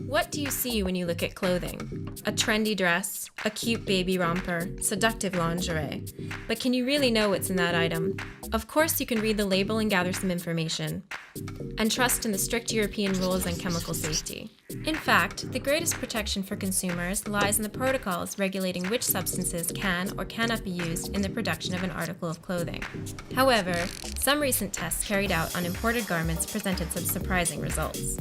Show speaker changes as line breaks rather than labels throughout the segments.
What do you see when you look at clothing? A trendy dress, a cute baby romper, seductive lingerie. But can you really know what's in that item? Of course you can read the label and gather some information, and trust in the strict European rules on chemical safety. In fact, the greatest protection for consumers lies in the protocols regulating which substances can or cannot be used in the production of an article of clothing. However, some recent tests carried out on imported garments presented some surprising results.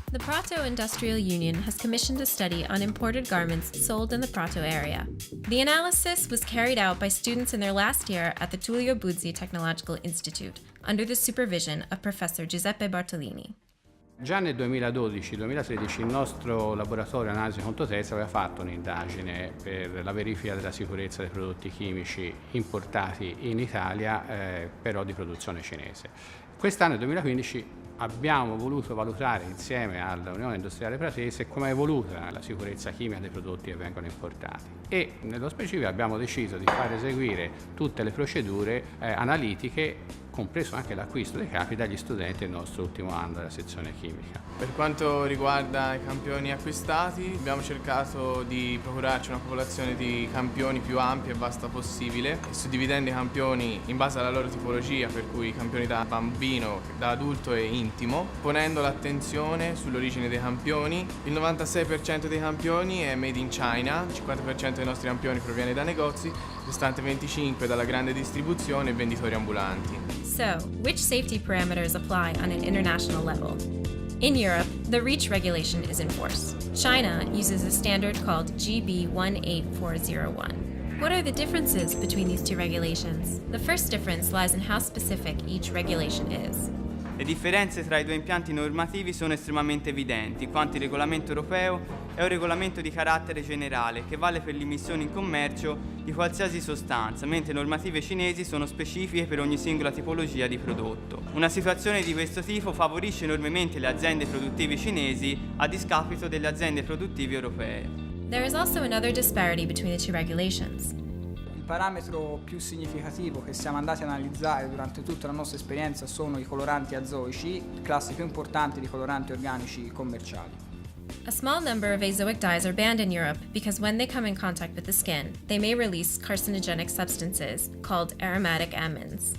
The Prato Industrial Union has commissioned a study on imported garments sold in the Prato area. The analysis was carried out by students in their last year at the Tullio Buzzi Technological Institute, under the supervision of Professor Giuseppe Bartolini.
Già nel 2012-2013 il nostro laboratorio analisi controterza aveva fatto un'indagine per la verifica della sicurezza dei prodotti chimici importati in Italia, però di produzione cinese. Quest'anno, nel 2015, abbiamo voluto valutare insieme all'Unione Industriale Pratese come è evoluta la sicurezza chimica dei prodotti che vengono importati e nello specifico abbiamo deciso di far eseguire tutte le procedure analitiche, compreso anche l'acquisto dei capi dagli studenti del nostro ultimo anno della sezione chimica.
Per quanto riguarda i campioni acquistati, abbiamo cercato di procurarci una popolazione di campioni più ampia e vasta possibile, suddividendo i campioni in base alla loro tipologia, per cui campioni da bambino, da adulto e intimo, ponendo l'attenzione sull'origine dei campioni. Il 96% dei campioni è made in China, il 50% dei nostri campioni proviene da negozi, il restante 25% dalla grande distribuzione e venditori ambulanti.
So, which safety parameters apply on an international level? In Europe, the REACH regulation is in force. China uses a standard called GB 18401. What are the differences between these two regulations? The first difference lies in how specific each regulation is.
Le differenze tra i due impianti normativi sono estremamente evidenti, quanto il regolamento europeo è un regolamento di carattere generale che vale per l'immissione in commercio di qualsiasi sostanza, mentre le normative cinesi sono specifiche per ogni singola tipologia di prodotto. Una situazione di questo tipo favorisce enormemente le aziende produttive cinesi a discapito delle aziende produttive europee.
There is also another disparity between the two regulations.
Il parametro più significativo che siamo andati a analizzare durante tutta la nostra esperienza sono i coloranti azoici, classe più importante di coloranti organici commerciali.
A small number of azoic dyes are banned in Europe because when they come in contact with the skin, they may release carcinogenic substances called aromatic amines.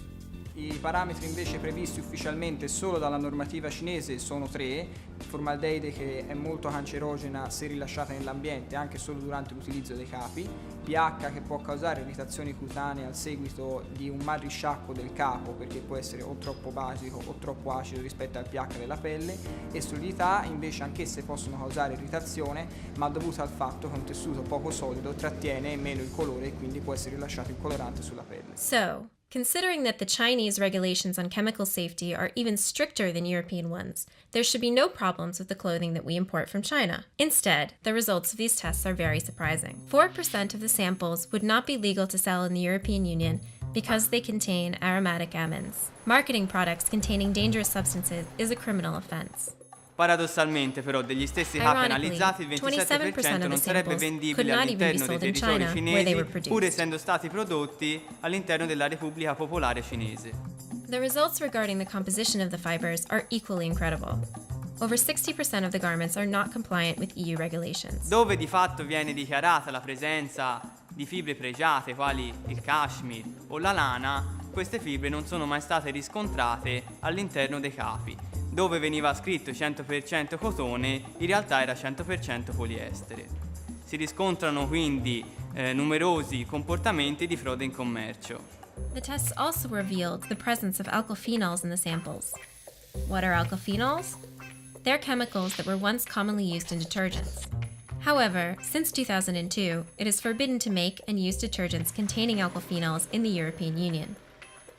I parametri invece previsti ufficialmente solo dalla normativa cinese sono 3: formaldeide, che è molto cancerogena se rilasciata nell'ambiente anche solo durante l'utilizzo dei capi, pH, che può causare irritazioni cutanee al seguito di un mal risciacquo del capo perché può essere o troppo basico o troppo acido rispetto al pH della pelle, e solidità invece anch'esse possono causare irritazione, ma dovuta al fatto che un tessuto poco solido trattiene meno il colore e quindi può essere rilasciato il colorante sulla pelle.
So, considering that the Chinese regulations on chemical safety are even stricter than European ones, there should be no problems with the clothing that we import from China. Instead, the results of these tests are very surprising. 4% of the samples would not be legal to sell in the European Union because they contain aromatic amines. Marketing products containing dangerous substances is a criminal offense.
Paradossalmente però degli stessi capi analizzati il 27% non sarebbe vendibile all'interno dei territori cinesi pur essendo stati prodotti all'interno della Repubblica Popolare Cinese.
The results regarding the composition of the fibers are equally incredible. Over 60% of the garments are not compliant with EU regulations.
Dove di fatto viene dichiarata la presenza di fibre pregiate quali il cashmere o la lana, queste fibre non sono mai state riscontrate all'interno dei capi. Dove veniva scritto 100% cotone, in realtà era 100% poliestere. Si riscontrano quindi numerosi comportamenti di frode in commercio.
The tests also revealed the presence of alkophenols in the samples. What are alkophenols? They're chemicals that were once commonly used in detergents. However, since 2002, it is forbidden to make and use detergents containing alkophenols in the European Union.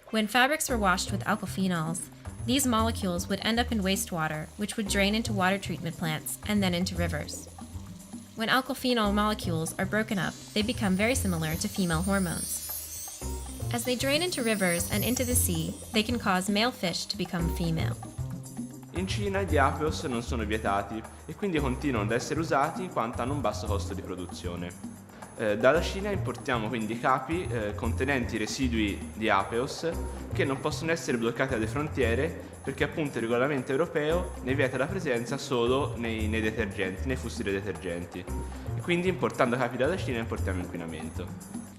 When fabrics were washed with alkophenols, these molecules would end up in wastewater, which would drain into water treatment plants and then into rivers. When alkophenol molecules are broken up, they become very similar to female hormones. As they drain into rivers and into the sea, they can cause male fish to become female.
In Cina gli aqueous non sono vietati e quindi continuano ad essere usati in quanto hanno un basso costo di produzione. Dalla Cina importiamo quindi capi contenenti residui di Apeos che non possono essere bloccati alle frontiere perché appunto il regolamento europeo ne vieta la presenza solo nei detergenti, nei fusti dei detergenti. E quindi importando capi dalla Cina importiamo inquinamento.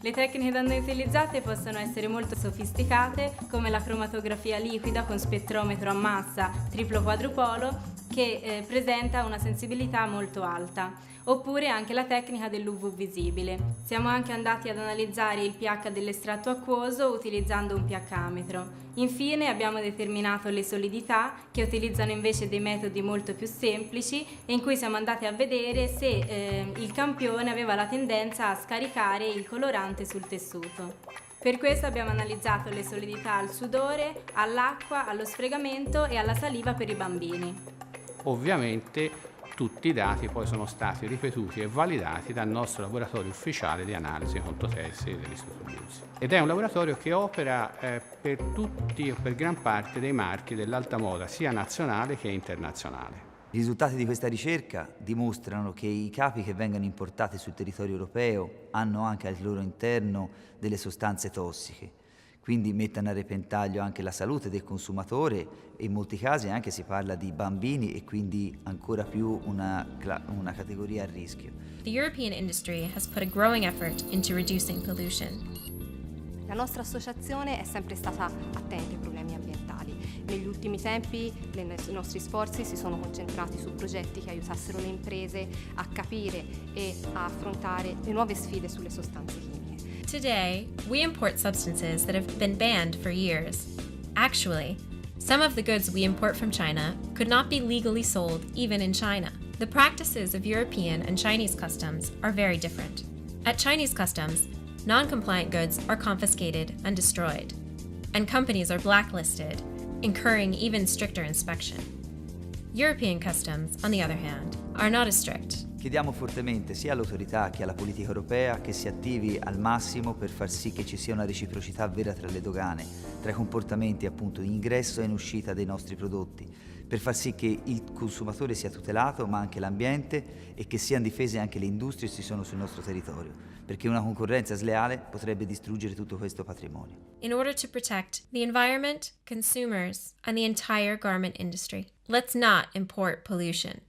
Le tecniche da noi utilizzate possono essere molto sofisticate, come la cromatografia liquida con spettrometro a massa triplo quadrupolo che presenta una sensibilità molto alta, oppure anche la tecnica dell'UV visibile. Siamo anche andati ad analizzare il pH dell'estratto acquoso utilizzando un pH-metro. Infine abbiamo determinato le solidità che utilizzano invece dei metodi molto più semplici e in cui siamo andati a vedere se il campione aveva la tendenza a scaricare il colorante sul tessuto. Per questo abbiamo analizzato le solidità al sudore, all'acqua, allo sfregamento e alla saliva per i bambini.
Ovviamente tutti i dati poi sono stati ripetuti e validati dal nostro laboratorio ufficiale di analisi conto tessili dell'Istituto Liuzzi. Ed è un laboratorio che opera per tutti o per gran parte dei marchi dell'alta moda, sia nazionale che internazionale.
I risultati di questa ricerca dimostrano che i capi che vengono importati sul territorio europeo hanno anche al loro interno delle sostanze tossiche, quindi mettono a repentaglio anche la salute del consumatore e in molti casi anche si parla di bambini e quindi ancora più una categoria a rischio.
The European industry has put a growing effort into reducing pollution.
La nostra associazione è sempre stata attenta ai problemi ambientali. Negli ultimi tempi i nostri sforzi si sono concentrati su progetti che aiutassero le imprese a capire e a affrontare le nuove sfide sulle sostanze chimiche.
Today, we import substances that have been banned for years. Actually, some of the goods we import from China could not be legally sold even in China. The practices of European and Chinese customs are very different. At Chinese customs, non-compliant goods are confiscated and destroyed, and companies are blacklisted, incurring even stricter inspection. European customs, on the other hand, are not as strict.
Chiediamo fortemente sia all'autorità che alla politica europea che si attivi al massimo per far sì che ci sia una reciprocità vera tra le dogane, tra i comportamenti appunto in ingresso e in uscita dei nostri prodotti, per far sì che il consumatore sia tutelato ma anche l'ambiente e che siano difese anche le industrie che ci sono sul nostro territorio, perché una concorrenza sleale potrebbe distruggere tutto questo patrimonio.
In order to protect the environment, consumers, and the entire garment industry, let's not import pollution.